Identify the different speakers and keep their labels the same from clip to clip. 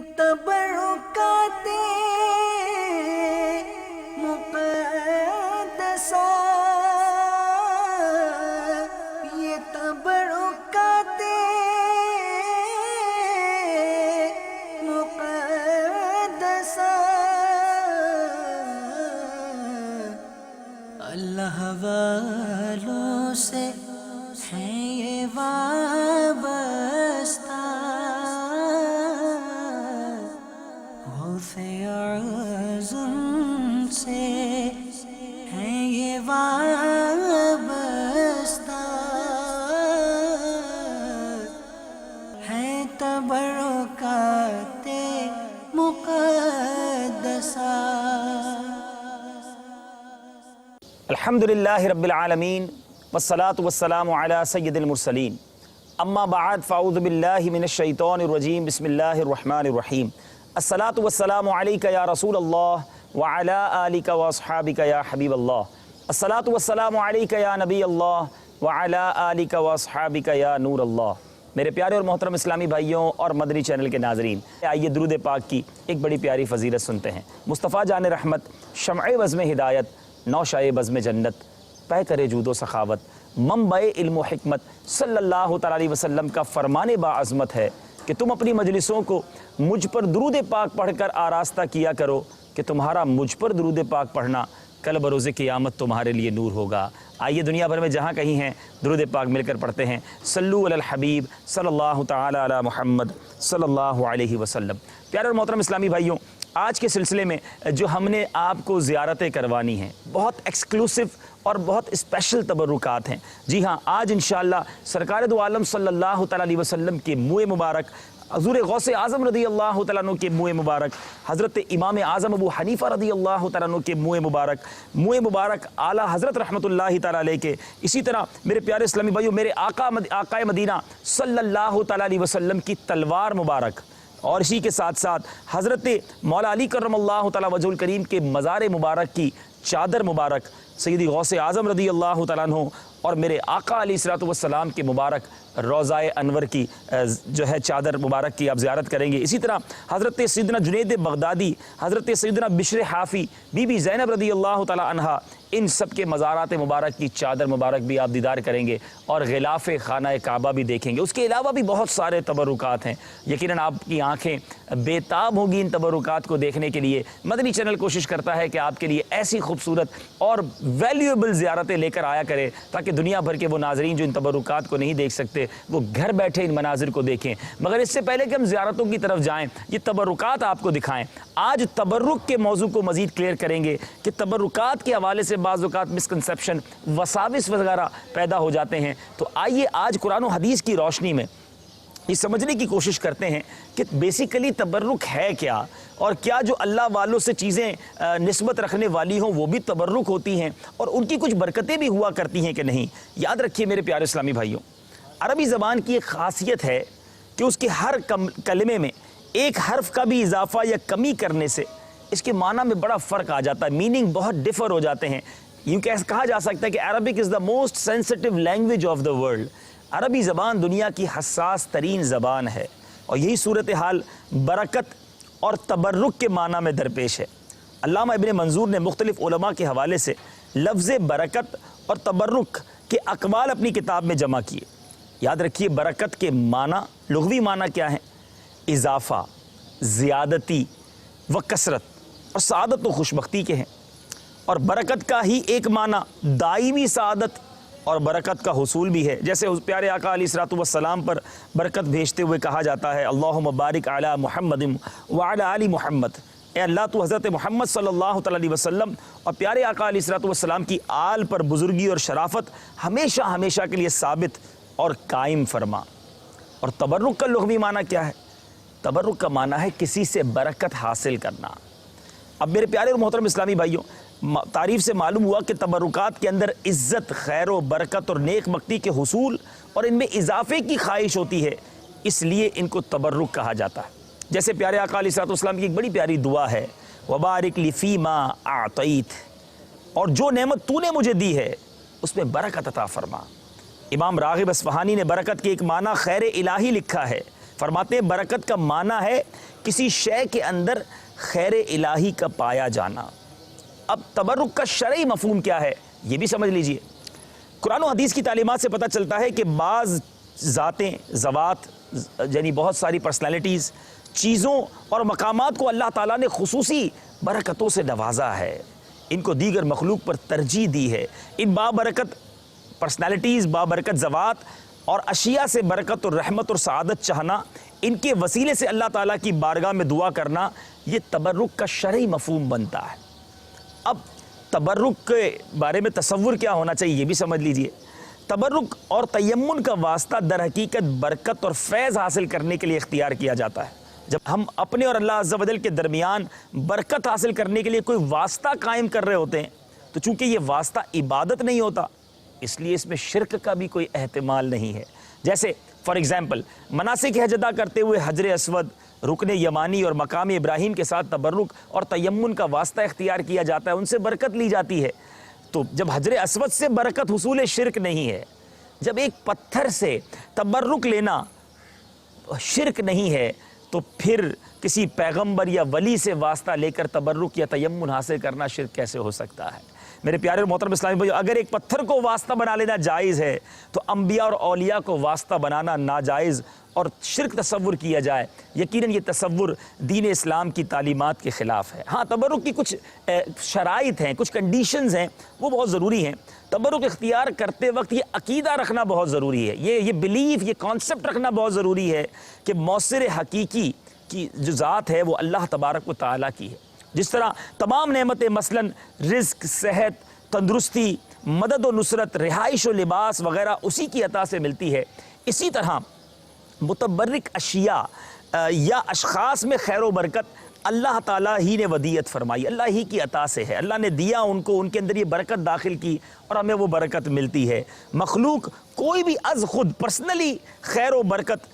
Speaker 1: تبرکات مقدسہ، یہ تبرکات مقدسہ، اللہ والوں سے ہیں یہ وابستہ، غوث اعظم سے ہیں یہ وابستہ، ہیں تبرکات مقدسہ۔
Speaker 2: الحمدللہ رب العالمین والصلاة والسلام علی سید المرسلین، اما بعد فاعوذ باللہ من الشیطان الرجیم، بسم اللہ الرحمن الرحیم۔ الصلاة والسلام علیک یا رسول اللہ وعلی آلک واصحابک یا حبیب اللہ، الصلاة والسلام علیک یا نبی اللہ وعلی آلک واصحابک یا نور اللہ۔ میرے پیارے اور محترم اسلامی بھائیوں اور مدنی چینل کے ناظرین، آئیے درود پاک کی ایک بڑی پیاری فضیلت سنتے ہیں۔ مصطفیٰ جان رحمت، شمع بزم ہدایت، نوشائے بزم جنت، پہ کرے جود و سخاوت، منبع علم و حکمت، صلی اللہ تعالیٰ علیہ وسلم کا فرمان باعظمت ہے کہ تم اپنی مجلسوں کو مجھ پر درود پاک پڑھ کر آراستہ کیا کرو کہ تمہارا مجھ پر درود پاک پڑھنا کل بروز قیامت تمہارے لیے نور ہوگا۔ آئیے دنیا بھر میں جہاں کہیں ہیں درود پاک مل کر پڑھتے ہیں۔ صلو علی الحبیب صلی اللہ تعالیٰ علی محمد صلی اللہ علیہ وسلم۔ پیارے اور محترم اسلامی بھائیوں، آج کے سلسلے میں جو ہم نے آپ کو زیارتیں کروانی ہیں، بہت ایکسکلوسیو اور بہت اسپیشل تبرکات ہیں۔ جی ہاں، آج انشاءاللہ سرکار دو عالم صلی اللہ تعالیٰ علیہ وسلم کے منہ مبارک، حضور غوث اعظم رضی اللہ تعالیٰ عنہ کے منہ مبارک، حضرت امام اعظم ابو حنیفہ رضی اللہ تعالیٰ عنہ کے منہ مبارک اعلیٰ حضرت رحمۃ اللہ تعالیٰ علیہ کے، اسی طرح میرے پیارے اسلامی بھائیوں میرے آقا مدینہ صلی اللہ تعالیٰ علیہ وسلم کی تلوار مبارک، اور اسی کے ساتھ ساتھ حضرت مولا علی کرم اللہ تعالیٰ وجہ الکریم کے مزار مبارک کی چادر مبارک، سیدی غوث اعظم رضی اللہ تعالیٰ عنہ اور میرے آقا علیہ الصلوۃ والسلام کے مبارک روضہ انور کی جو ہے چادر مبارک کی آپ زیارت کریں گے۔ اسی طرح حضرت سیدنا جنید بغدادی، حضرت سیدنا بشر حافی، بی بی زینب رضی اللہ تعالیٰ عنہا، ان سب کے مزارات مبارک کی چادر مبارک بھی آپ دیدار کریں گے اور غلاف خانہ کعبہ بھی دیکھیں گے۔ اس کے علاوہ بھی بہت سارے تبرکات ہیں، یقیناً آپ کی آنکھیں بےتاب ہوگی ان تبرکات کو دیکھنے کے لیے۔ مدنی چینل کوشش کرتا ہے کہ آپ کے لیے ایسی خوبصورت اور ویلیوبل زیارتیں لے کر آیا کرے تاکہ دنیا بھر کے وہ ناظرین جو ان تبرکات کو نہیں دیکھ سکتے وہ گھر بیٹھے ان مناظر کو دیکھیں۔ مگر اس سے پہلے کہ ہم زیارتوں کی طرف جائیں، یہ تبرکات آپ کو دکھائیں۔ آج تبرک کے موضوع کو مزید کلیئر کریں گے کہ تبرکات کے حوالے سے بعض اوقات مسکنسیپشن، وساوس وغیرہ پیدا ہو جاتے ہیں۔ تو آئیے آج قرآن و حدیث کی روشنی میں یہ سمجھنے کی کوشش کرتے ہیں کہ بیسیکلی تبرک ہے کیا، اور کیا جو اللہ والوں سے چیزیں نسبت رکھنے والی ہوں وہ بھی تبرک ہوتی ہیں، اور ان کی کچھ برکتیں بھی ہوا کرتی ہیں کہ نہیں۔ یاد رکھیے میرے پیارے اسلامی بھائیوں، عربی زبان کی ایک خاصیت ہے کہ اس کے ہر کلمے میں ایک حرف کا بھی اضافہ یا کمی کرنے سے اس کے معنی میں بڑا فرق آ جاتا ہے، میننگ بہت ڈفر ہو جاتے ہیں۔ یوں کہا جا سکتا ہے کہ Arabic is the most sensitive language of the world. عربی زبان دنیا کی حساس ترین زبان ہے، اور یہی صورتحال برکت اور تبرک کے معنی میں درپیش ہے۔ علامہ ابن منظور نے مختلف علماء کے حوالے سے لفظ برکت اور تبرک کے اقوال اپنی کتاب میں جمع کیے۔ یاد رکھیے برکت کے معنی، لغوی معنی کیا ہیں؟ اضافہ، زیادتی و کثرت اور سعادت و خوشبختی کے ہیں، اور برکت کا ہی ایک معنی دائمی سعادت اور برکت کا حصول بھی ہے۔ جیسے اس پیارے آقا علیہ الصلوۃ والسلام پر برکت بھیجتے ہوئے کہا جاتا ہے اللہم بارک علی محمد وعلی آل محمد، اے اللہ تو حضرت محمد صلی اللہ تعالیٰ علیہ وسلم اور پیارے آقا علیہ الصلوۃ والسلام کی آل پر بزرگی اور شرافت ہمیشہ ہمیشہ کے لیے ثابت اور قائم فرما۔ اور تبرک کا لغوی معنی کیا ہے؟ تبرک کا معنی ہے کسی سے برکت حاصل کرنا۔ اب میرے پیارے اور محترم اسلامی بھائیوں، تعریف سے معلوم ہوا کہ تبرکات کے اندر عزت، خیر و برکت اور نیک بختی کے حصول اور ان میں اضافے کی خواہش ہوتی ہے، اس لیے ان کو تبرک کہا جاتا ہے۔ جیسے پیارے آقا علیہ الصلوۃ والسلام کی ایک بڑی پیاری دعا ہے وبارک لی فیما اعطیت، اور جو نعمت تو نے مجھے دی ہے اس میں برکت عطا فرما۔ امام راغب اصفہانی نے برکت کے ایک معنی خیر الہی لکھا ہے، فرماتے ہیں برکت کا معنی ہے کسی شے کے اندر خیر الہی کا پایا جانا۔ اب تبرک کا شرعی مفہوم کیا ہے یہ بھی سمجھ لیجئے۔ قرآن و حدیث کی تعلیمات سے پتہ چلتا ہے کہ بعض ذاتیں، ذوات، یعنی بہت ساری پرسنالٹیز، چیزوں اور مقامات کو اللہ تعالیٰ نے خصوصی برکتوں سے نوازا ہے، ان کو دیگر مخلوق پر ترجیح دی ہے۔ ان بابرکت پرسنالٹیز، بابرکت ذوات اور اشیاء سے برکت اور رحمت اور سعادت چاہنا، ان کے وسیلے سے اللہ تعالیٰ کی بارگاہ میں دعا کرنا، یہ تبرک کا شرعی مفہوم بنتا ہے۔ اب تبرک کے بارے میں تصور کیا ہونا چاہیے یہ بھی سمجھ لیجئے۔ تبرک اور تیمن کا واسطہ در حقیقت برکت اور فیض حاصل کرنے کے لیے اختیار کیا جاتا ہے۔ جب ہم اپنے اور اللہ عز و جل کے درمیان برکت حاصل کرنے کے لیے کوئی واسطہ قائم کر رہے ہوتے ہیں تو چونکہ یہ واسطہ عبادت نہیں ہوتا، اس لیے اس میں شرک کا بھی کوئی احتمال نہیں ہے۔ جیسے فار ایگزامپل مناسک حج ادا کرتے ہوئے حجر اسود، رکن یمانی اور مقام ابراہیم کے ساتھ تبرک اور تیمن کا واسطہ اختیار کیا جاتا ہے، ان سے برکت لی جاتی ہے۔ تو جب حجر اسود سے برکت حصول شرک نہیں ہے، جب ایک پتھر سے تبرک لینا شرک نہیں ہے، تو پھر کسی پیغمبر یا ولی سے واسطہ لے کر تبرک یا تیمن حاصل کرنا شرک کیسے ہو سکتا ہے؟ میرے پیارے اور محترم اسلامی بھائیو، اگر ایک پتھر کو واسطہ بنا لینا جائز ہے تو انبیاء اور اولیاء کو واسطہ بنانا ناجائز اور شرک تصور کیا جائے، یقیناً یہ تصور دین اسلام کی تعلیمات کے خلاف ہے۔ ہاں، تبرک کی کچھ شرائط ہیں، کچھ کنڈیشنز ہیں، وہ بہت ضروری ہیں۔ تبرک اختیار کرتے وقت یہ عقیدہ رکھنا بہت ضروری ہے، یہ بلیف، یہ کانسیپٹ رکھنا بہت ضروری ہے کہ موثر حقیقی کی جو ذات ہے وہ اللہ تبارک و تعالیٰ کی ہے۔ جس طرح تمام نعمتیں مثلاً رزق، صحت، تندرستی، مدد و نصرت، رہائش و لباس وغیرہ اسی کی عطا سے ملتی ہے، اسی طرح متبرک اشیاء یا اشخاص میں خیر و برکت اللہ تعالیٰ ہی نے ودیت فرمائی، اللہ ہی کی عطا سے ہے، اللہ نے دیا ان کو، ان کے اندر یہ برکت داخل کی اور ہمیں وہ برکت ملتی ہے۔ مخلوق کوئی بھی از خود پرسنلی خیر و برکت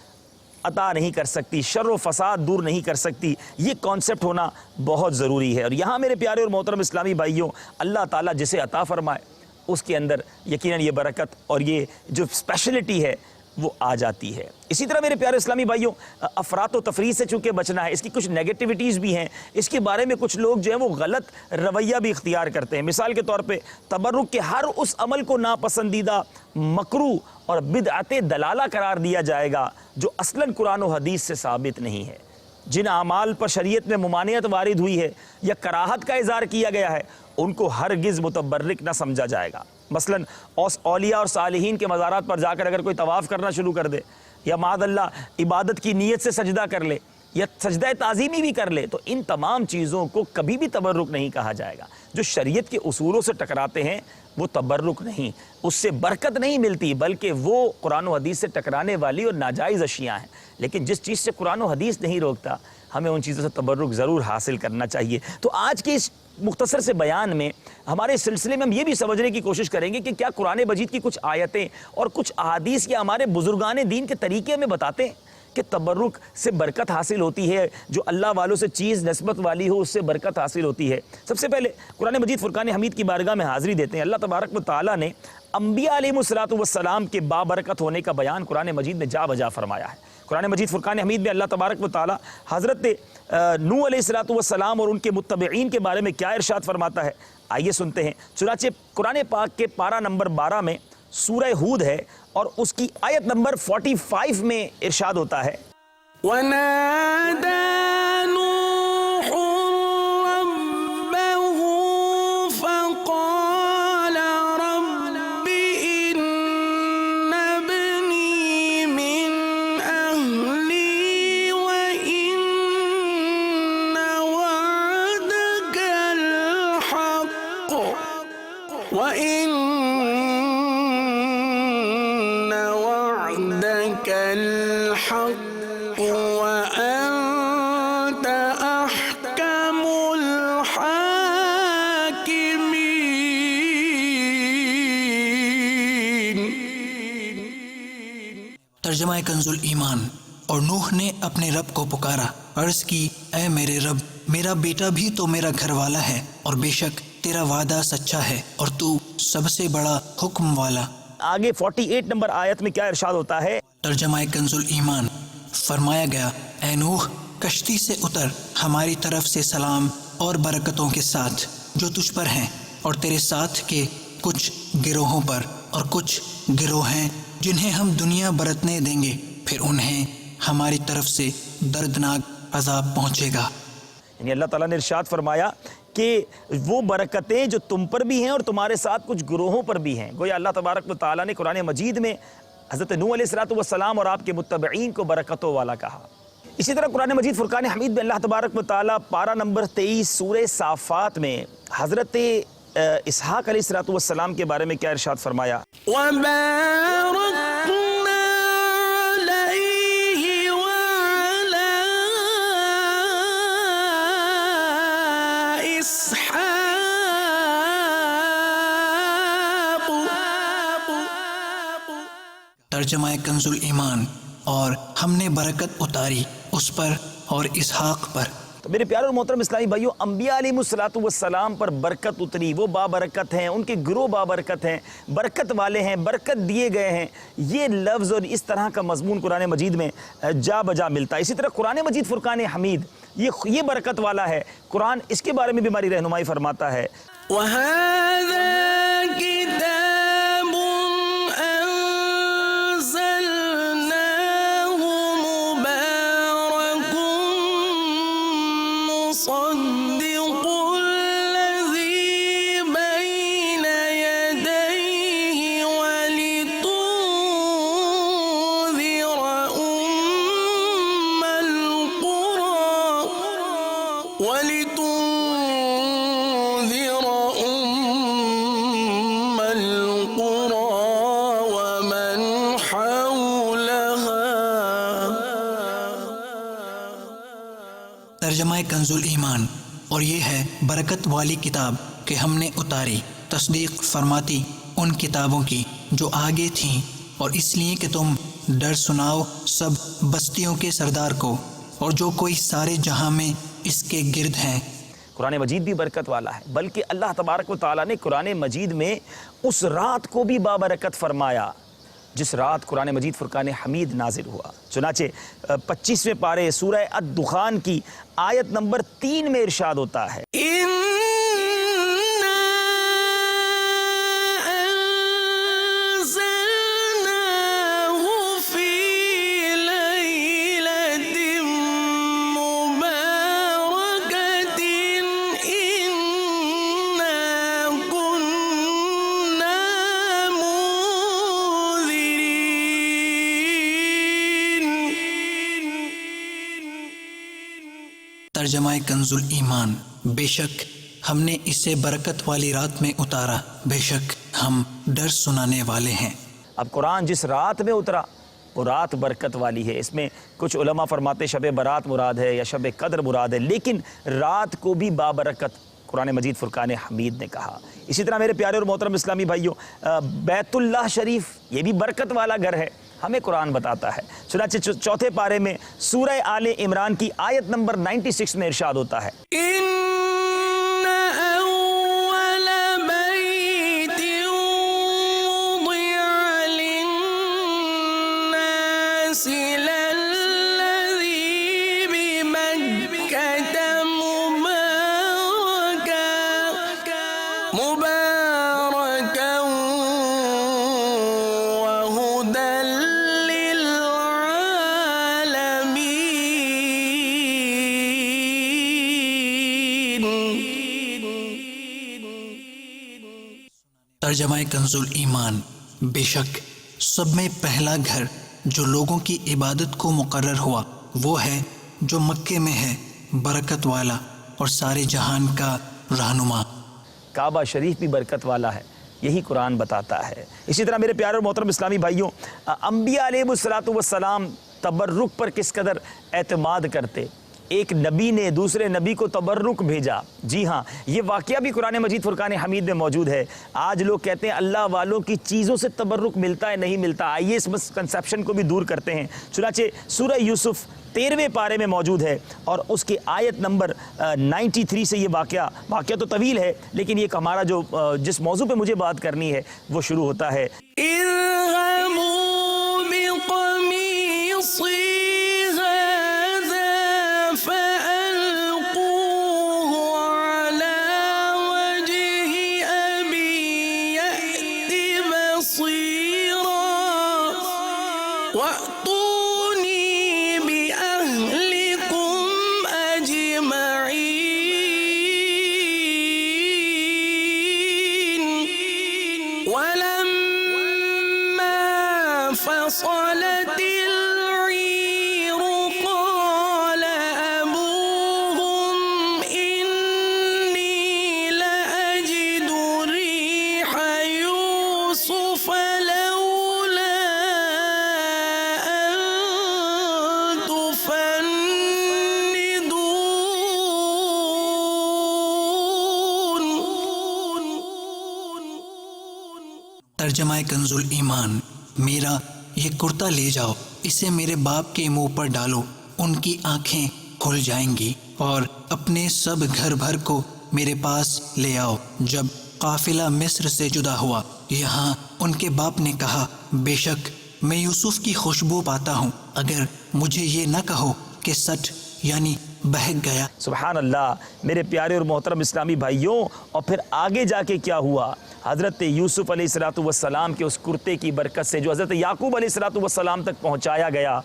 Speaker 2: عطا نہیں کر سکتی، شر و فساد دور نہیں کر سکتی، یہ کانسیپٹ ہونا بہت ضروری ہے۔ اور یہاں میرے پیارے اور محترم اسلامی بھائیوں، اللہ تعالیٰ جسے عطا فرمائے اس کے اندر یقیناً یہ برکت اور یہ جو اسپیشلٹی ہے وہ آ جاتی ہے۔ اسی طرح میرے پیارے اسلامی بھائیوں، افراط و تفریط سے چونکہ بچنا ہے، اس کی کچھ نیگیٹیوٹیز بھی ہیں، اس کے بارے میں کچھ لوگ جو ہیں وہ غلط رویہ بھی اختیار کرتے ہیں۔ مثال کے طور پہ تبرک کے ہر اس عمل کو ناپسندیدہ، مکروہ اور بدعت دلالہ قرار دیا جائے گا جو اصلاً قرآن و حدیث سے ثابت نہیں ہے۔ جن اعمال پر شریعت میں ممانعت وارد ہوئی ہے یا کراہت کا اظہار کیا گیا ہے، ان کو ہرگز متبرک نہ سمجھا جائے گا۔ مثلاً اولیاء اور صالحین کے مزارات پر جا کر اگر کوئی طواف کرنا شروع کر دے یا معاذ اللہ عبادت کی نیت سے سجدہ کر لے یا سجدہ تعظیمی بھی کر لے، تو ان تمام چیزوں کو کبھی بھی تبرک نہیں کہا جائے گا۔ جو شریعت کے اصولوں سے ٹکراتے ہیں وہ تبرک نہیں، اس سے برکت نہیں ملتی، بلکہ وہ قرآن و حدیث سے ٹکرانے والی اور ناجائز اشیاء ہیں۔ لیکن جس چیز سے قرآن و حدیث نہیں روکتا، ہمیں ان چیزوں سے تبرک ضرور حاصل کرنا چاہیے۔ تو آج کے اس مختصر سے بیان میں ہمارے سلسلے میں ہم یہ بھی سمجھنے کی کوشش کریں گے کہ کیا قرآن مجید کی کچھ آیتیں اور کچھ احادیث یا ہمارے بزرگان دین کے طریقے ہمیں بتاتے ہیں کہ تبرک سے برکت حاصل ہوتی ہے، جو اللہ والوں سے چیز نسبت والی ہو اس سے برکت حاصل ہوتی ہے۔ سب سے پہلے قرآن مجید فرقان حمید کی بارگاہ میں حاضری دیتے ہیں۔ اللہ تبارک و تعالیٰ نے انبیاء علیہم السلام کے بابرکت ہونے کا بیان قرآن مجید میں جا بجا فرمایا ہے۔ قرآن مجید فرقان حمید میں اللہ تبارک و تعالیٰ حضرت نوح علیہ السلام اور ان کے متبعین کے بارے میں کیا ارشاد فرماتا ہے، آئیے سنتے ہیں۔ چنانچہ قرآن پاک کے پارہ نمبر 12 میں سورہ ہود ہے اور اس کی آیت نمبر 45 میں ارشاد ہوتا ہے،
Speaker 1: وَنَادَى نُوحٌ رَبَّهُ فَقَالَ رَبِّ إِنَّ ابْنِي مِنْ أَهْلِي وَإِنَّ وَعْدَكَ الْحَقُّ وَأَنْتَ أَحْكَمُ الْحَاكِمِينَ۔
Speaker 3: ترجمہ کنز الایمان۔ اور نوح نے اپنے رب کو پکارا، عرض کی، اے میرے رب، میرا بیٹا بھی تو میرا گھر والا ہے، اور بے شک تیرا وعدہ سچا ہے اور تو سب سے بڑا حکم والا۔
Speaker 2: آگے 48 نمبر آیت میں کیا ارشاد ہوتا ہے؟
Speaker 3: ترجمہ کنز الایمان۔ فرمایا گیا، اے نوح، کشتی سے اتر ہماری طرف سے سلام اور برکتوں کے ساتھ جو تجھ پر ہیں، اور تیرے ساتھ کے کچھ گروہوں پر، اور کچھ گروہ ہیں جنہیں ہم دنیا برتنے دیں گے، پھر انہیں ہماری طرف سے دردناک عذاب پہنچے گا۔
Speaker 2: یعنی اللہ تعالیٰ نے ارشاد فرمایا کہ وہ برکتیں جو تم پر بھی ہیں اور تمہارے ساتھ کچھ گروہوں پر بھی ہیں۔ گویا اللہ تبارک و تعالیٰ نے قرآن مجید میں حضرت نوح علیہ السلام اور آپ کے متبعین کو برکتوں والا کہا۔ اسی طرح قرآن مجید فرقان حمید میں اللہ تبارک و تعالیٰ پارہ نمبر 23 سورہ صافات میں حضرت اسحاق علیہ السلام کے بارے میں کیا ارشاد فرمایا؟
Speaker 1: وباركنا عليه وعلى إسحاق۔
Speaker 3: ترجمہ کنز الایمان، اور ہم نے برکت اتاری اس پر اور اسحاق پر۔
Speaker 2: تو میرے پیارے اور محترم اسلامی بھائیوں، انبیاء علیہ السلام پر برکت اتری، وہ بابرکت ہیں، ان کے گروہ بابرکت ہیں، برکت والے ہیں، برکت دیے گئے ہیں۔ یہ لفظ اور اس طرح کا مضمون قرآن مجید میں جا بجا ملتا ہے۔ اسی طرح قرآن مجید فرقان حمید یہ برکت والا ہے۔ قرآن اس کے بارے میں بھی ہماری رہنمائی فرماتا ہے۔
Speaker 1: وهذا كتاب أنزلناه مبارك مصدق الذي بين يديه ولتنذر أم القرى ومن حولها۔
Speaker 3: ترجمہ کنز الایمان، اور یہ ہے برکت والی کتاب کہ ہم نے اتاری، تصدیق فرماتی ان کتابوں کی جو آگے تھیں، اور اس لیے کہ تم ڈر سناؤ سب بستیوں کے سردار کو اور جو کوئی سارے جہاں میں اس کے گرد ہیں۔
Speaker 2: قرآن مجید بھی برکت والا ہے، بلکہ اللہ تبارک و تعالیٰ نے قرآن مجید میں اس رات کو بھی بابرکت فرمایا جس رات قرآن مجید فرقان حمید نازل ہوا۔ چنانچہ 25ویں پارے سورہ الدخان کی آیت نمبر 3 میں ارشاد ہوتا ہے،
Speaker 3: ترجمہ کنز الایمان، بے شک ہم نے اسے برکت والی رات میں اتارا، بے شک ہم ڈر سنانے والے ہیں۔
Speaker 2: اب قرآن جس رات میں اترا وہ رات برکت والی ہے۔ اس میں کچھ علماء فرماتے شب برات مراد ہے یا شب قدر مراد ہے، لیکن رات کو بھی بابرکت قرآن مجید فرقان حمید نے کہا۔ اسی طرح میرے پیارے اور محترم اسلامی بھائیوں، بیت اللہ شریف یہ بھی برکت والا گھر ہے، ہمیں قرآن بتاتا ہے۔ چنانچہ 4 پارے میں سورہ آل عمران کی آیت نمبر 96 میں ارشاد ہوتا ہے،
Speaker 1: مباركا وهدى للعالمين۔
Speaker 3: ترجمہ کنز الایمان، بے شک سب میں پہلا گھر جو لوگوں کی عبادت کو مقرر ہوا وہ ہے جو مکے میں ہے، برکت والا اور سارے جہان کا رہنما۔
Speaker 2: کعبہ شریف بھی برکت والا ہے، یہی قرآن بتاتا ہے۔ اسی طرح میرے پیارے اور محترم اسلامی بھائیوں، انبیاء علیہ السلام تبرک پر کس قدر اعتماد کرتے۔ ایک نبی نے دوسرے نبی کو تبرک بھیجا، جی ہاں یہ واقعہ بھی قرآن مجید فرقان حمید میں موجود ہے۔ آج لوگ کہتے ہیں اللہ والوں کی چیزوں سے تبرک ملتا ہے، نہیں ملتا۔ آئیے اس مسکنسیپشن کو بھی دور کرتے ہیں۔ چنانچہ سورہ یوسف 13ویں پارے میں موجود ہے، اور اس کی آیت نمبر 93 سے یہ واقعہ تو طویل ہے، لیکن یہ ہمارا جو جس موضوع پہ مجھے بات کرنی ہے وہ شروع ہوتا ہے،
Speaker 1: اذهبوا بقميصي هذا وَأْتُونِي بِأَهْلِكُمْ أَجْمَعِينَ وَلَمَّا فَصَلَتِ الْعِيرُ قَالَ أَبُوهُمْ إِنِّي لَأَجِدُ رِيحَ يُوسُفَ لولا أن تفندون.
Speaker 3: ترجمہ کنزُ الایمان. میرا یہ کرتا لے جاؤ، اسے میرے باپ کے منہ پر ڈالو، ان کی آنکھیں کھل جائیں گی، اور اپنے سب گھر بھر کو میرے پاس لے آؤ. جب قافلہ مصر سے جدا ہوا، یہاں ان کے باپ نے کہا، بے شک میں یوسف کی خوشبو پاتا ہوں، اگر مجھے یہ نہ کہو کہ سچ یعنی بہک گیا.
Speaker 2: سبحان اللہ. میرے پیارے اور محترم اسلامی بھائیوں، اور پھر آگے جا کے کیا ہوا؟ حضرت یوسف علیہ السلام کے اس کرتے کی برکت سے جو حضرت یعقوب علیہ السلام تک پہنچایا گیا،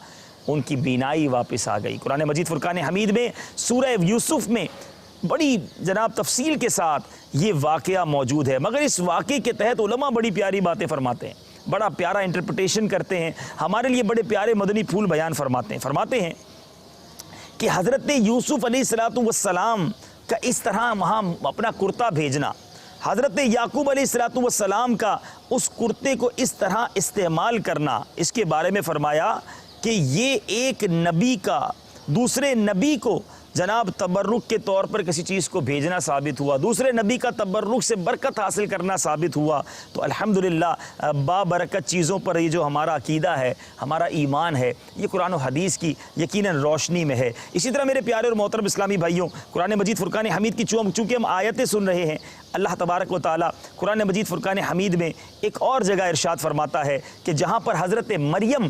Speaker 2: ان کی بینائی واپس آ گئی. قرآن مجید فرقان حمید میں سورہ یوسف میں بڑی جناب تفصیل کے ساتھ یہ واقعہ موجود ہے، مگر اس واقعے کے تحت علماء بڑی پیاری باتیں فرماتے ہیں، بڑا پیارا انٹرپریٹیشن کرتے ہیں، ہمارے لیے بڑے پیارے مدنی پھول بیان فرماتے ہیں کہ حضرت یوسف علیہ السلام کا اس طرح وہاں اپنا کرتا بھیجنا، حضرت یعقوب علیہ السلام کا اس کرتے کو اس طرح استعمال کرنا، اس کے بارے میں فرمایا کہ یہ ایک نبی کا دوسرے نبی کو جناب تبرک کے طور پر کسی چیز کو بھیجنا ثابت ہوا، دوسرے نبی کا تبرک سے برکت حاصل کرنا ثابت ہوا. تو الحمدللہ بابرکت چیزوں پر یہ جو ہمارا عقیدہ ہے، ہمارا ایمان ہے، یہ قرآن و حدیث کی یقیناً روشنی میں ہے. اسی طرح میرے پیارے اور محترم اسلامی بھائیوں، قرآن مجید فرقان حمید کی چونکہ ہم آیتیں سن رہے ہیں، اللہ تبارک و تعالیٰ قرآن مجید فرقان حمید میں ایک اور جگہ ارشاد فرماتا ہے کہ جہاں پر حضرت مریم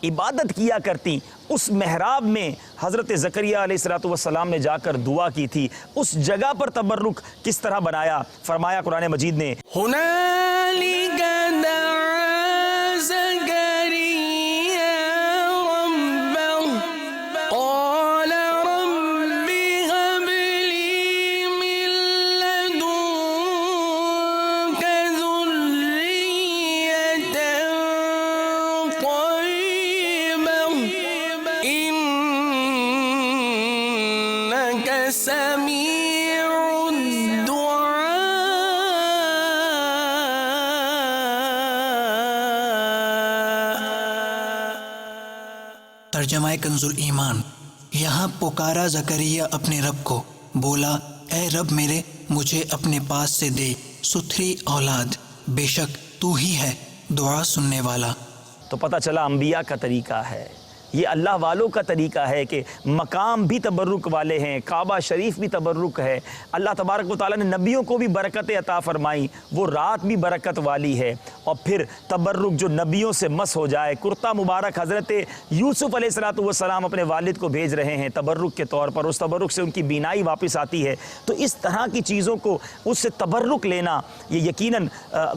Speaker 2: عبادت کیا کرتی، اس محراب میں حضرت زکریا علیہ السلام نے جا کر دعا کی تھی، اس جگہ پر تبرک کس طرح بنایا؟ فرمایا قرآن مجید نے،
Speaker 1: هنالك دعا زكريا ربه قال رب هب لي من لدنك ذرية طيبة إنك سميع
Speaker 3: ترجمہ کنزُ الایمان. یہاں پکارا زکریا اپنے رب کو، بولا، اے رب میرے، مجھے اپنے پاس سے دے ستھری اولاد، بے شک تو ہی ہے دعا سننے والا.
Speaker 2: تو پتہ چلا انبیاء کا طریقہ ہے، یہ اللہ والوں کا طریقہ ہے کہ مقام بھی تبرک والے ہیں، کعبہ شریف بھی تبرک ہے. اللہ تبارک و تعالیٰ نے نبیوں کو بھی برکت عطا فرمائی، وہ رات بھی برکت والی ہے. اور پھر تبرک جو نبیوں سے مس ہو جائے، کرتا مبارک حضرت یوسف علیہ السلام اپنے والد کو بھیج رہے ہیں تبرک کے طور پر، اس تبرک سے ان کی بینائی واپس آتی ہے. تو اس طرح کی چیزوں کو اس سے تبرک لینا، یہ یقیناً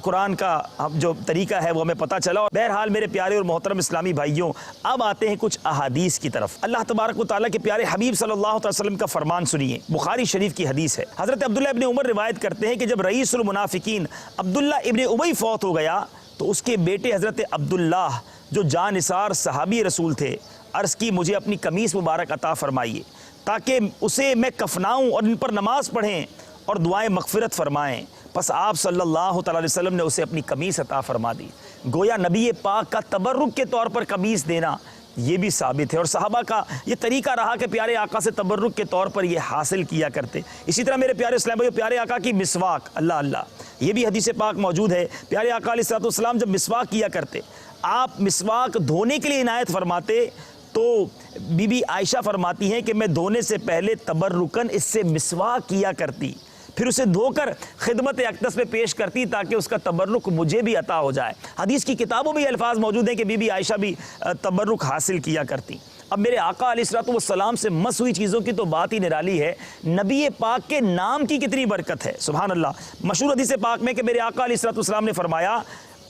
Speaker 2: قرآن کا جو طریقہ ہے وہ ہمیں پتہ چلا. اور بہرحال میرے پیارے اور محترم اسلامی بھائیوں، اب آتے ہیں کچھ احادیث کی طرف. اللہ تبارک و تعالیٰ کے پیارے حبیب صلی اللہ علیہ وسلم کا فرمان سنیے، بخاری شریف کی حدیث ہے. حضرت عبداللہ ابن عمر روایت کرتے ہیں کہ جب رئیس المنافقین عبداللہ ابن ابی فوت ہو گیا تو اس کے بیٹے حضرت عبداللہ جو جانثار صحابی رسول تھے، عرض کی مجھے اپنی قمیص مبارک عطا فرمائیے تاکہ اسے میں کفناؤں اور ان پر نماز پڑھیں اور دعائیں مغفرت فرمائیں. پس آپ صلی اللہ تعالی علیہ وسلم نے اسے اپنی قمیص عطا فرما دی. گویا نبی پاک کا تبرک کے طور پر قمیص دینا یہ بھی ثابت ہے، اور صحابہ کا یہ طریقہ رہا کہ پیارے آقا سے تبرک کے طور پر یہ حاصل کیا کرتے. اسی طرح میرے پیارے اسلام بھائیو، پیارے آقا کی مسواک، اللہ اللہ، یہ بھی حدیث پاک موجود ہے. پیارے آقا علیہ السلام جب مسواک کیا کرتے، آپ مسواک دھونے کے لیے عنایت فرماتے تو بی بی عائشہ فرماتی ہیں کہ میں دھونے سے پہلے تبرکن اس سے مسواک کیا کرتی، پھر اسے دھو کر خدمت اقدس میں پیش کرتی تاکہ اس کا تبرک مجھے بھی عطا ہو جائے. حدیث کی کتابوں میں یہ الفاظ موجود ہیں کہ بی بی عائشہ بھی تبرک حاصل کیا کرتی. اب میرے آقا علیہ السلام سے مس ہوئی چیزوں کی تو بات ہی نرالی ہے، نبی پاک کے نام کی کتنی برکت ہے، سبحان اللہ. مشہور حدیث پاک میں کہ میرے آقا علیہ السلام نے فرمایا،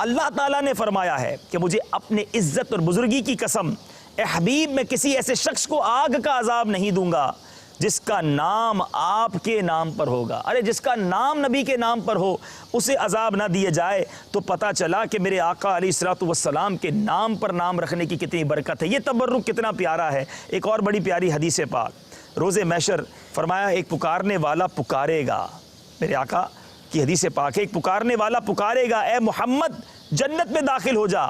Speaker 2: اللہ تعالیٰ نے فرمایا ہے کہ مجھے اپنے عزت اور بزرگی کی قسم، اے حبیب میں کسی ایسے شخص کو آگ کا عذاب نہیں دوں گا جس کا نام آپ کے نام پر ہوگا۔ ارے جس کا نام نبی کے نام پر ہو اسے عذاب نہ دیے جائے۔ تو پتہ چلا کہ میرے آقا علیہ الصلوۃ والسلام کے نام پر نام رکھنے کی کتنی برکت ہے، یہ تبرک کتنا پیارا ہے۔ ایک اور بڑی پیاری حدیث پاک، روز محشر فرمایا ایک پکارنے والا پکارے گا، میرے آقا کی حدیث پاک ہے، ایک پکارنے والا پکارے گا، اے محمد جنت میں داخل ہو جا۔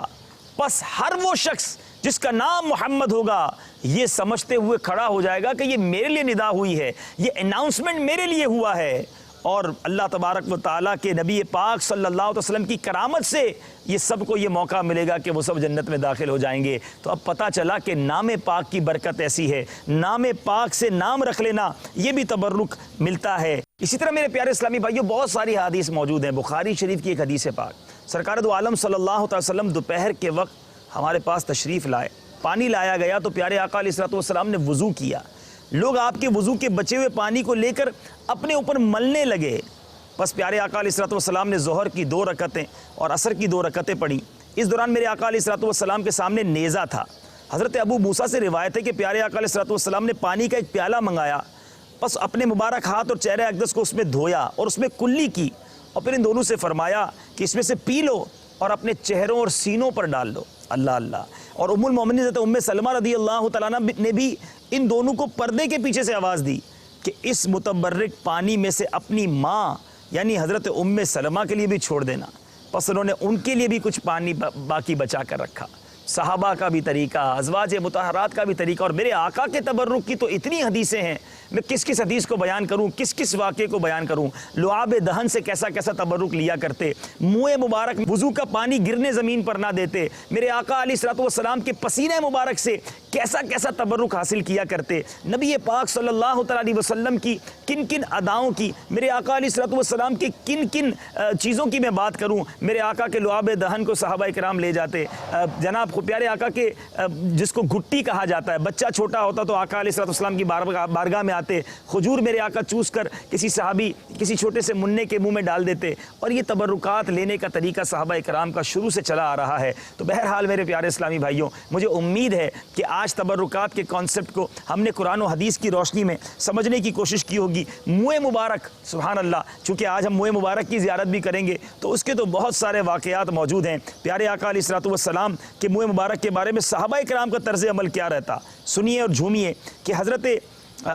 Speaker 2: پس ہر وہ شخص جس کا نام محمد ہوگا یہ سمجھتے ہوئے کھڑا ہو جائے گا کہ یہ میرے لیے ندا ہوئی ہے، یہ اناؤنسمنٹ میرے لیے ہوا ہے، اور اللہ تبارک و تعالیٰ کے نبی پاک صلی اللہ علیہ وسلم کی کرامت سے یہ سب کو یہ موقع ملے گا کہ وہ سب جنت میں داخل ہو جائیں گے۔ تو اب پتہ چلا کہ نام پاک کی برکت ایسی ہے، نام پاک سے نام رکھ لینا یہ بھی تبرک ملتا ہے۔ اسی طرح میرے پیارے اسلامی بھائیوں بہت ساری حدیث موجود ہیں۔ بخاری شریف کی ایک حدیث پاک، سرکار دو عالم صلی اللہ علیہ وسلم دوپہر کے وقت ہمارے پاس تشریف لائے، پانی لایا گیا تو پیارے آقا علیہ الصلوۃ والسلام نے وضو کیا، لوگ آپ کے وضو کے بچے ہوئے پانی کو لے کر اپنے اوپر ملنے لگے۔ بس پیارے آقا علیہ الصلوۃ والسلام نے ظہر کی 2 رکعتیں اور عصر کی 2 رکعتیں پڑھی۔ اس دوران میرے آقا علیہ الصلوۃ والسلام کے سامنے نیزہ تھا۔ حضرت ابو موسیٰ سے روایت ہے کہ پیارے آقا علیہ الصلوۃ والسلام نے پانی کا ایک پیالہ منگایا، بس اپنے مبارک ہاتھ اور چہرہ اقدس کو اس میں دھویا اور اس میں کلی کی، اور پھر ان دونوں سے فرمایا کہ اس میں سے پی لو اور اپنے چہروں اور سینوں پر ڈال دو۔ اللہ اللہ۔ اور ام المومنین حضرت ام سلمہ رضی اللہ تعالیٰ عنہ نے بھی ان دونوں کو پردے کے پیچھے سے آواز دی کہ اس متبرک پانی میں سے اپنی ماں یعنی حضرت ام سلمہ کے لیے بھی چھوڑ دینا۔ پس انہوں نے ان کے لیے بھی کچھ پانی باقی بچا کر رکھا۔ صحابہ کا بھی طریقہ، ازواج مطہرات کا بھی طریقہ، اور میرے آقا کے تبرک کی تو اتنی حدیثیں ہیں، میں کس کس حدیث کو بیان کروں، کس کس واقعے کو بیان کروں۔ لعاب دہن سے کیسا کیسا تبرک لیا کرتے، منہ مبارک وضو کا پانی گرنے زمین پر نہ دیتے، میرے آقا علیہ الصلوۃ والسلام کے پسینہ مبارک سے کیسا کیسا تبرک حاصل کیا کرتے۔ نبی پاک صلی اللہ تعالیٰ علیہ وسلم کی کن کن اداؤں کی، میرے آقا علیہ الصلوۃ والسلام کی کن کن چیزوں کی میں بات کروں۔ میرے آقا کے لعاب دہن کو صحابہ کرام لے جاتے، جناب پیارے آقا کے جس کو گھٹی کہا جاتا ہے، بچہ چھوٹا ہوتا تو آقا علیہ الصلوۃ والسلام کی بارگاہ میں آتے، کھجور میرے آقا چوس کر کسی صحابی کسی چھوٹے سے منع کے منہ میں ڈال دیتے، اور یہ تبرکات لینے کا طریقہ صحابہ کرام کا شروع سے چلا آ رہا ہے۔ تو بہرحال میرے پیارے اسلامی بھائیوں، مجھے امید ہے کہ آج تبرکات کے کانسیپٹ کو ہم نے قرآن و حدیث کی روشنی میں سمجھنے کی کوشش کی ہوگی۔ منہ مبارک، سبحان اللہ، چونکہ آج ہم منہ مبارک کی زیارت بھی کریں گے تو اس کے تو بہت سارے واقعات موجود ہیں۔ پیارے آقا علیہ الصلوۃ والسلام کے منہ مبارک کے بارے میں صحابہ کرام کا طرز عمل کیا رہتا، سنیے اور جھومیے کہ حضرت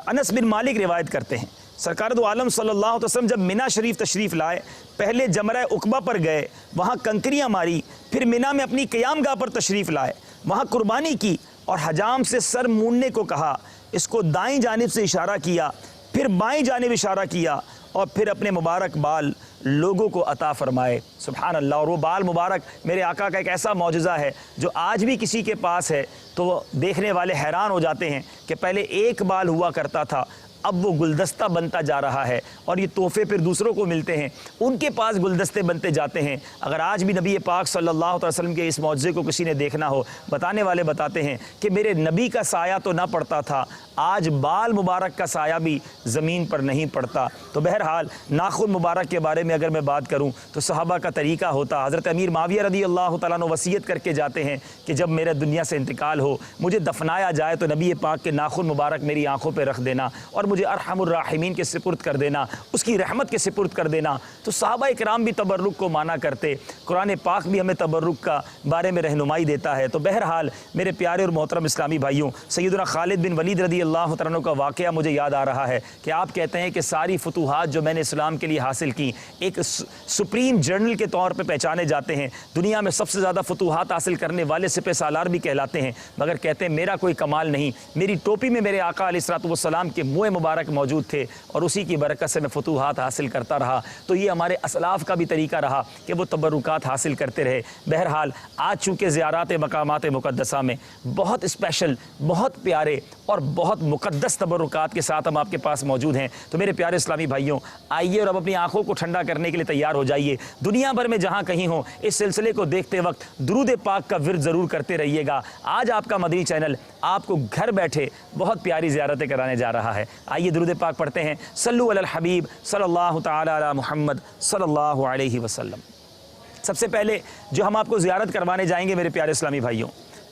Speaker 2: انس بن مالک روایت کرتے ہیں، سرکار دو عالم صلی اللہ علیہ وسلم جب منی شریف تشریف لائے، پہلے جمرہ عقبہ پر گئے، وہاں کنکریاں ماری، پھر منی میں اپنی قیام گاہ پر تشریف لائے، وہاں قربانی کی اور حجام سے سر موننے کو کہا، اس کو دائیں جانب سے اشارہ کیا، پھر بائیں جانب اشارہ کیا، اور پھر اپنے مبارک بال لوگوں کو عطا فرمائے۔ سبحان اللہ۔ اور وہ بال مبارک میرے آقا کا ایک ایسا معجزہ ہے جو آج بھی کسی کے پاس ہے تو دیکھنے والے حیران ہو جاتے ہیں کہ پہلے ایک بال ہوا کرتا تھا، اب وہ گلدستہ بنتا جا رہا ہے، اور یہ تحفے پھر دوسروں کو ملتے ہیں، ان کے پاس گلدستے بنتے جاتے ہیں۔ اگر آج بھی نبی پاک صلی اللہ علیہ وسلم کے اس معجزے کو کسی نے دیکھنا ہو، بتانے والے بتاتے ہیں کہ میرے نبی کا سایہ تو نہ پڑتا تھا، آج بال مبارک کا سایہ بھی زمین پر نہیں پڑتا۔ تو بہرحال ناخن مبارک کے بارے میں اگر میں بات کروں تو صحابہ کا طریقہ ہوتا، حضرت امیر معاویہ رضی اللہ تعالیٰ عنہ وصیت کر کے جاتے ہیں کہ جب میرے دنیا سے انتقال ہو، مجھے دفنایا جائے تو نبی پاک کے ناخن مبارک میری آنکھوں پہ رکھ دینا اور مجھے ارحم الراحمین کے سپرد کر دینا، اس کی رحمت کے سپرد کر دینا۔ تو صحابہ کرام بھی تبرک کو مانا کرتے، قرآن پاک بھی ہمیں تبرک کا بارے میں رہنمائی دیتا ہے۔ تو بہرحال میرے پیارے اور محترم اسلامی بھائیوں، سیدنا خالد بن ولید رضی اللہ تعالیٰ عنہ کا واقعہ مجھے یاد آ رہا ہے کہ آپ کہتے ہیں کہ ساری فتوحات جو میں نے اسلام کے لیے حاصل کی ایک سپریم جرنل کے طور پہ پہچانے جاتے ہیں، دنیا میں سب سے زیادہ فتوحات حاصل کرنے والے سپہ سالار بھی کہلاتے ہیں، مگر کہتے ہیں میرا کوئی کمال نہیں، میری ٹوپی میں میرے آقا علیہ الصلوۃ والسلام کے منہ مبارک موجود تھے اور اسی کی برکت سے میں فتوحات حاصل کرتا رہا۔ تو یہ ہمارے اسلاف کا بھی طریقہ رہا کہ وہ تبرکات حاصل کرتے رہے۔ بہرحال آج چونکہ زیارات مقامات مقدسہ میں بہت اسپیشل، بہت پیارے اور بہت مقدس تبرکات کے ساتھ ہم آپ کے پاس موجود ہیں، تو میرے پیارے اسلامی بھائیوں آئیے اور اب اپنی آنکھوں کو ٹھنڈا کرنے کے لیے تیار ہو جائیے۔ دنیا بھر میں جہاں کہیں ہوں اس سلسلے کو دیکھتے وقت درود پاک کا ورد ضرور کرتے رہیے گا۔ آج آپ کا مدنی چینل آپ کو گھر بیٹھے بہت پیاری زیارتیں کرانے جا رہا ہے۔ آئیے درود پاک پڑھتے ہیں۔ صلو علی الحبیب صلی اللہ تعالی علی محمد صلی اللہ علیہ وسلم۔ سب سے پہلے جو ہم آپ کو زیارت کروانے جائیں گے میرے پیارے اسلامی بھائیوں،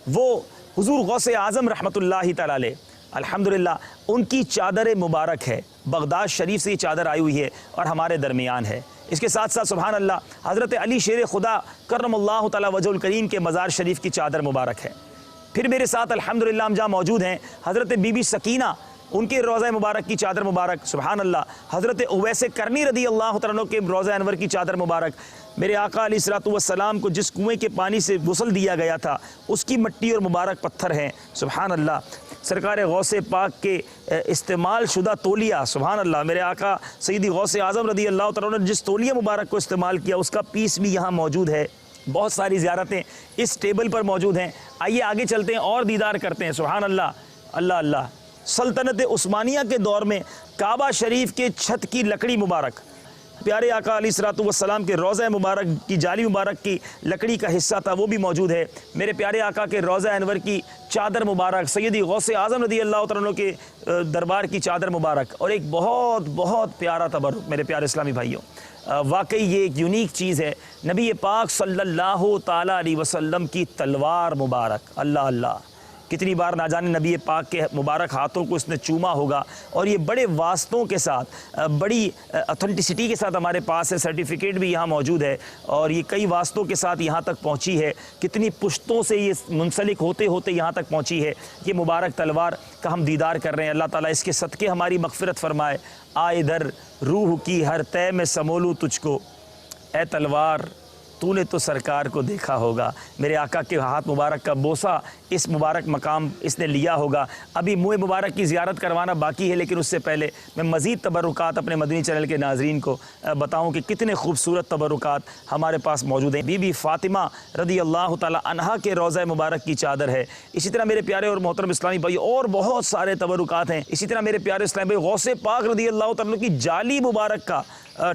Speaker 2: وہ حضور غوث اعظم رحمۃ اللہ تعالی علیہ الحمدللہ ان کی چادر مبارک ہے۔ بغداد شریف سے یہ چادر آئی ہوئی ہے اور ہمارے درمیان ہے۔ اس کے ساتھ ساتھ سبحان اللہ حضرت علی شیر خدا کرم اللہ تعالی وجہ الکریم کے مزار شریف کی چادر مبارک ہے۔ پھر میرے ساتھ الحمدللہ ہم جہاں موجود ہیں حضرت بی بی سکینہ ان کے روضہ مبارک کی چادر مبارک، سبحان اللہ حضرت اویس کرنی رضی اللہ تعالیٰ عنہ کے روضہ انور کی چادر مبارک، میرے آقا علیہ الصلوۃ والسلام کو جس کنویں کے پانی سے غسل دیا گیا تھا اس کی مٹی اور مبارک پتھر ہیں، سبحان اللہ سرکار غوث پاک کے استعمال شدہ تولیہ، سبحان اللہ میرے آقا سیدی غوث اعظم رضی اللہ تعالیٰ عنہ جس تولیہ مبارک کو استعمال کیا اس کا پیس بھی یہاں موجود ہے۔ بہت ساری زیارتیں اس ٹیبل پر موجود ہیں، آئیے آگے چلتے ہیں اور دیدار کرتے ہیں، سبحان اللہ اللہ اللہ۔ سلطنت عثمانیہ کے دور میں کعبہ شریف کے چھت کی لکڑی مبارک، پیارے آقا علیہ الصلوۃ والسلام کے روضہ مبارک کی جالی مبارک کی لکڑی کا حصہ تھا، وہ بھی موجود ہے۔ میرے پیارے آقا کے روضہ انور کی چادر مبارک، سیدی غوث اعظم رضی اللہ تعالیٰ عنہ کے دربار کی چادر مبارک، اور ایک بہت بہت پیارا تبرک میرے پیارے اسلامی بھائیوں، واقعی یہ ایک یونیک چیز ہے، نبی پاک صلی اللہ تعالیٰ علیہ وسلم کی تلوار مبارک، اللہ اللہ کتنی بار نہ جانے نبی پاک کے مبارک ہاتھوں کو اس نے چوما ہوگا، اور یہ بڑے واسطوں کے ساتھ بڑی اتھینٹسٹی کے ساتھ ہمارے پاس ہے، سرٹیفکیٹ بھی یہاں موجود ہے، اور یہ کئی واسطوں کے ساتھ یہاں تک پہنچی ہے، کتنی پشتوں سے یہ منسلک ہوتے ہوتے یہاں تک پہنچی ہے۔ یہ مبارک تلوار کا ہم دیدار کر رہے ہیں، اللہ تعالیٰ اس کے صدقے ہماری مغفرت فرمائے۔ آئے در روح کی ہر طے میں سمولوں تجھ کو، اے تلوار تو نے تو سرکار کو دیکھا ہوگا۔ میرے آقا کے ہاتھ مبارک کا بوسہ اس مبارک مقام اس نے لیا ہوگا۔ ابھی منہ مبارک کی زیارت کروانا باقی ہے، لیکن اس سے پہلے میں مزید تبرکات اپنے مدنی چینل کے ناظرین کو بتاؤں کہ کتنے خوبصورت تبرکات ہمارے پاس موجود ہیں۔ بی بی فاطمہ رضی اللہ تعالی عنہا کے روضہ مبارک کی چادر ہے۔ اسی طرح میرے پیارے اور محترم اسلامی بھائی اور بہت سارے تبرکات ہیں۔ اسی طرح میرے پیارے اسلامی بھائی غوث پاک رضی اللہ تعالیٰ کی جالی مبارک کا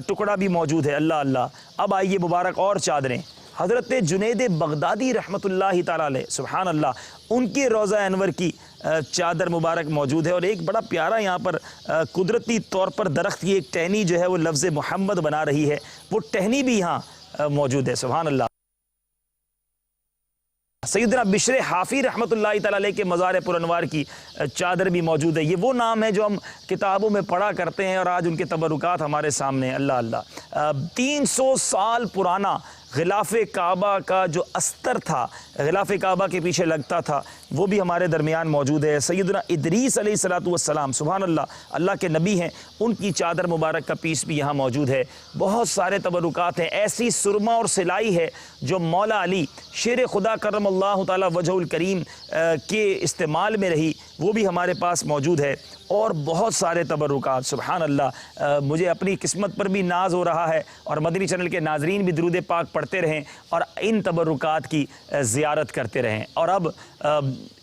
Speaker 2: ٹکڑا بھی موجود ہے، اللہ اللہ۔ اب آئیے مبارک اور چادریں، حضرت جنید بغدادی رحمۃ اللہ تعالیٰ علیہ سبحان اللہ ان کے روضہ انور کی چادر مبارک موجود ہے، اور ایک بڑا پیارا یہاں پر قدرتی طور پر درخت کی ایک ٹہنی جو ہے وہ لفظ محمد بنا رہی ہے، وہ ٹہنی بھی یہاں موجود ہے، سبحان اللہ۔ سیدنا بشر حافی رحمۃ اللہ تعالیٰ علیہ کے مزار پر انوار کی چادر بھی موجود ہے۔ یہ وہ نام ہے جو ہم کتابوں میں پڑھا کرتے ہیں، اور آج ان کے تبرکات ہمارے سامنے، اللہ اللہ۔ 300 سال پرانا غلاف کعبہ کا جو استر تھا، غلاف کعبہ کے پیچھے لگتا تھا، وہ بھی ہمارے درمیان موجود ہے۔ سیدنا ادریس علیہ الصلوۃ والسلام سبحان اللہ اللہ کے نبی ہیں، ان کی چادر مبارک کا پیس بھی یہاں موجود ہے۔ بہت سارے تبرکات ہیں، ایسی سرما اور سلائی ہے جو مولا علی شیر خدا کرم اللہ تعالی وجہ الکریم کے استعمال میں رہی، وہ بھی ہمارے پاس موجود ہے، اور بہت سارے تبرکات سبحان اللہ۔ مجھے اپنی قسمت پر بھی ناز ہو رہا ہے، اور مدنی چینل کے ناظرین بھی درود پاک پڑھتے رہیں اور ان تبرکات کی زیارت کرتے رہیں۔ اور اب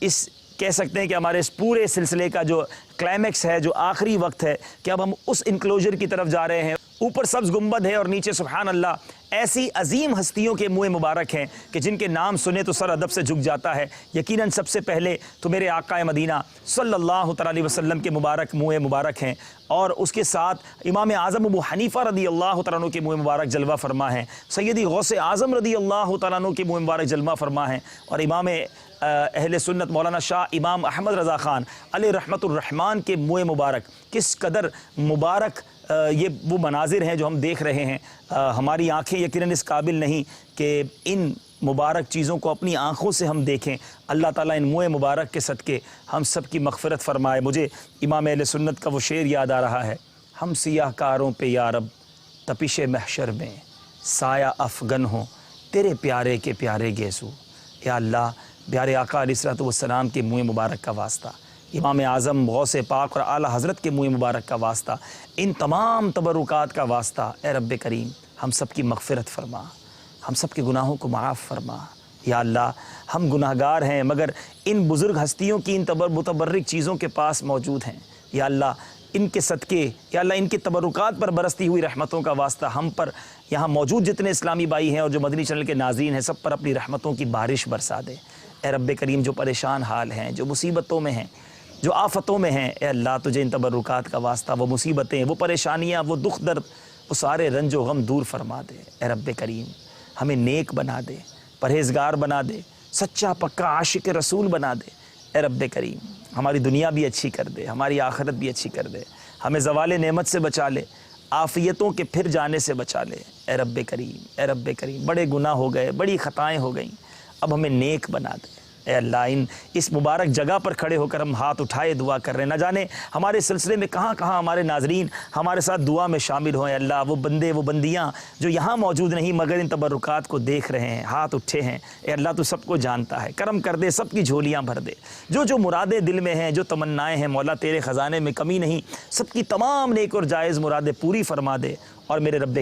Speaker 2: اس کہہ سکتے ہیں کہ ہمارے اس پورے سلسلے کا جو کلائمیکس ہے، جو آخری وقت ہے، کہ اب ہم اس انکلوجر کی طرف جا رہے ہیں۔ اوپر سبز گنبد ہے اور نیچے سبحان اللہ ایسی عظیم ہستیوں کے منہ مبارک ہیں کہ جن کے نام سنے تو سر ادب سے جھک جاتا ہے۔ یقیناً سب سے پہلے تو میرے آقا مدینہ صلی اللہ تعالی وسلم کے مبارک منہ مبارک ہیں، اور اس کے ساتھ امام اعظم ابو حنیفہ رضی اللہ تعالیٰ عنہ کے منہ مبارک جلوہ فرما ہیں، سیدی غوث اعظم رضی اللہ تعالیٰ عنہ کے منہ مبارک جلوہ فرما ہیں، اور امام اہل سنت مولانا شاہ امام احمد رضا خان علیہ رحمت الرحمن کے منہ مبارک۔ کس قدر مبارک یہ وہ مناظر ہیں جو ہم دیکھ رہے ہیں۔ ہماری آنکھیں یقیناً اس قابل نہیں کہ ان مبارک چیزوں کو اپنی آنکھوں سے ہم دیکھیں۔ اللہ تعالیٰ ان منہ مبارک کے صدقے ہم سب کی مغفرت فرمائے۔ مجھے امام اہل سنت کا وہ شعر یاد آ رہا ہے، ہم سیاہ کاروں پہ یا رب تپش محشر میں سایہ افغن ہوں تیرے پیارے کے پیارے گیسو۔ یا اللہ پیارے آقا علیہ الصلوۃ والسلام کے منہ مبارک کا واسطہ، امام اعظم غوث پاک اور اعلیٰ حضرت کے منہ مبارک کا واسطہ، ان تمام تبرکات کا واسطہ، اے رب کریم ہم سب کی مغفرت فرما، ہم سب کے گناہوں کو معاف فرما۔ یا اللہ ہم گناہ گار ہیں، مگر ان بزرگ ہستیوں کی ان متبرک چیزوں کے پاس موجود ہیں۔ یا اللہ ان کے صدقے، یا اللہ ان کے تبرکات پر برستی ہوئی رحمتوں کا واسطہ ہم پر، یہاں موجود جتنے اسلامی بھائی ہیں اور جو مدنی چینل کے ناظرین ہیں، سب پر اپنی رحمتوں کی بارش برسا دے۔ اے رب کریم جو پریشان حال ہیں، جو مصیبتوں میں ہیں، جو آفتوں میں ہیں، اے اللہ تجھے ان تبرکات کا واسطہ وہ مصیبتیں، وہ پریشانیاں، وہ دکھ درد، وہ سارے رنج و غم دور فرما دے۔ اے رب کریم ہمیں نیک بنا دے، پرہیزگار بنا دے، سچا پکا عاشق رسول بنا دے۔ اے رب کریم ہماری دنیا بھی اچھی کر دے، ہماری آخرت بھی اچھی کر دے، ہمیں زوال نعمت سے بچا لے، عافیتوں کے پھر جانے سے بچا لے۔ اے رب کریم، اے رب کریم، بڑے گناہ ہو گئے، بڑی خطائیں ہو گئیں، اب ہمیں نیک بنا دے۔ اے اللہ اس مبارک جگہ پر کھڑے ہو کر ہم ہاتھ اٹھائے دعا کر رہے ہیں، نہ جانے ہمارے سلسلے میں کہاں کہاں ہمارے ناظرین ہمارے ساتھ دعا میں شامل ہوئے۔ اللہ وہ بندے وہ بندیاں جو یہاں موجود نہیں مگر ان تبرکات کو دیکھ رہے ہیں، ہاتھ اٹھے ہیں، اے اللہ تو سب کو جانتا ہے، کرم کر دے، سب کی جھولیاں بھر دے، جو مرادیں دل میں ہیں، جو تمنائیں ہیں مولا تیرے خزانے میں کمی نہیں، سب کی تمام نیک اور جائز مرادیں پوری فرما دے۔ اور میرے رب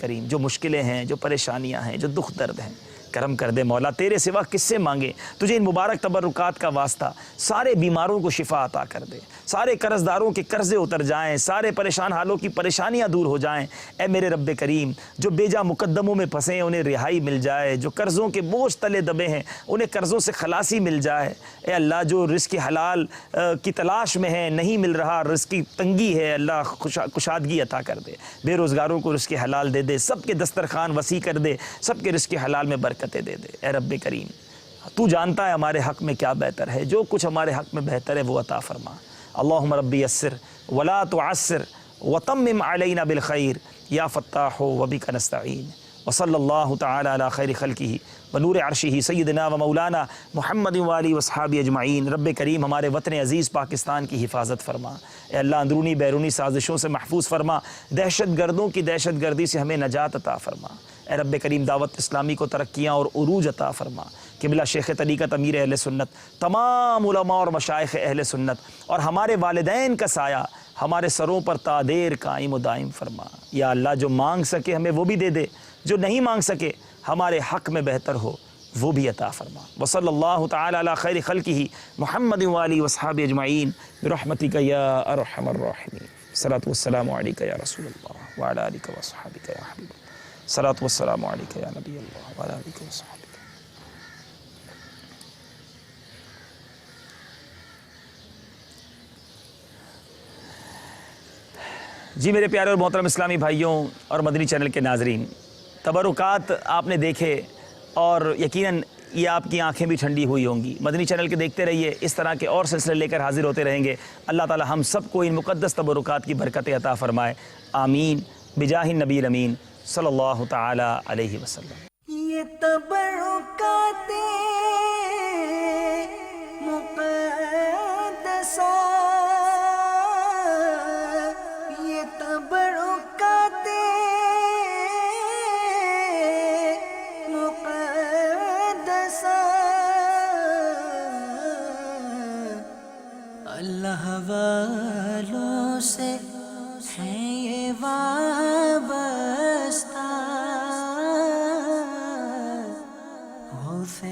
Speaker 2: کریم جو مشکلیں ہیں، جو پریشانیاں ہیں، جو دکھ درد ہیں، کرم کر دے مولا، تیرے سوا کس سے مانگے، تجھے ان مبارک تبرکات کا واسطہ، سارے بیماروں کو شفا عطا کر دے، سارے قرض داروں کے قرضے اتر جائیں، سارے پریشان حالوں کی پریشانیاں دور ہو جائیں۔ اے میرے رب کریم جو بیجا مقدموں میں پھنسے ہیں انہیں رہائی مل جائے، جو قرضوں کے بوجھ تلے دبے ہیں انہیں قرضوں سے خلاصی مل جائے۔ اے اللہ جو رزق حلال کی تلاش میں ہیں، نہیں مل رہا، رزق کی تنگی ہے، اللہ کشادگی عطا کر دے، بے روزگاروں کو رزق حلال دے دے، سب کے دسترخوان وسیع کر دے، سب کے رزق حلال میں برکتیں دے دے۔ اے رب کریم تو جانتا ہے ہمارے حق میں کیا بہتر ہے، جو کچھ ہمارے حق میں بہتر ہے وہ عطا فرما۔ اللہم ربی یسر ولا تعسر وتمم علینا بالخیر یا فتاح وبک نستعین، وصلی اللہ تعالی علی خیر خلقہ ونور عرشہ سیدنا و مولانا محمد وآلہ وصحابہ اجمعین۔ رب کریم ہمارے وطن عزیز پاکستان کی حفاظت فرما، اے اللہ اندرونی بیرونی سازشوں سے محفوظ فرما، دہشت گردوں کی دہشت گردی سے ہمیں نجات عطا فرما۔ اے رب کریم دعوت اسلامی کو ترقیاں اور عروج عطا فرما۔ قبلہ شیخ طریقت امیر اہل سنت، تمام علماء اور مشائخ اہل سنت اور ہمارے والدین کا سایہ ہمارے سروں پر تا دیر قائم و دائم فرما۔ یا اللہ جو مانگ سکے ہمیں وہ بھی دے دے، جو نہیں مانگ سکے ہمارے حق میں بہتر ہو وہ بھی عطا فرما۔ وصلی اللہ تعالی علی خیر خلقہ محمد وآلہ وصحابہ اجمعین برحمتک یا ارحم الراحمین۔ الصلاۃ والسلام علیک یا رسول اللہ وعلی آلک وصحبک یا حبیب اللہ۔ الصلاۃ والسلام علیک یا نبی اللہ وعلی آلک وصحبک۔ جی میرے پیارے اور محترم اسلامی بھائیوں اور مدنی چینل کے ناظرین، تبرکات آپ نے دیکھے اور یقیناً یہ آپ کی آنکھیں بھی ٹھنڈی ہوئی ہوں گی۔ مدنی چینل کے دیکھتے رہیے، اس طرح کے اور سلسلے لے کر حاضر ہوتے رہیں گے۔ اللہ تعالی ہم سب کو ان مقدس تبرکات کی برکت عطا فرمائے، آمین بجاہ النبی الامین صلی اللہ تعالی علیہ وسلم۔
Speaker 4: یہ تبرکات مقدسہ، یہ تبرکات مقدسہ، اللہ والوں سے ہیں یہ وابستہ، غوث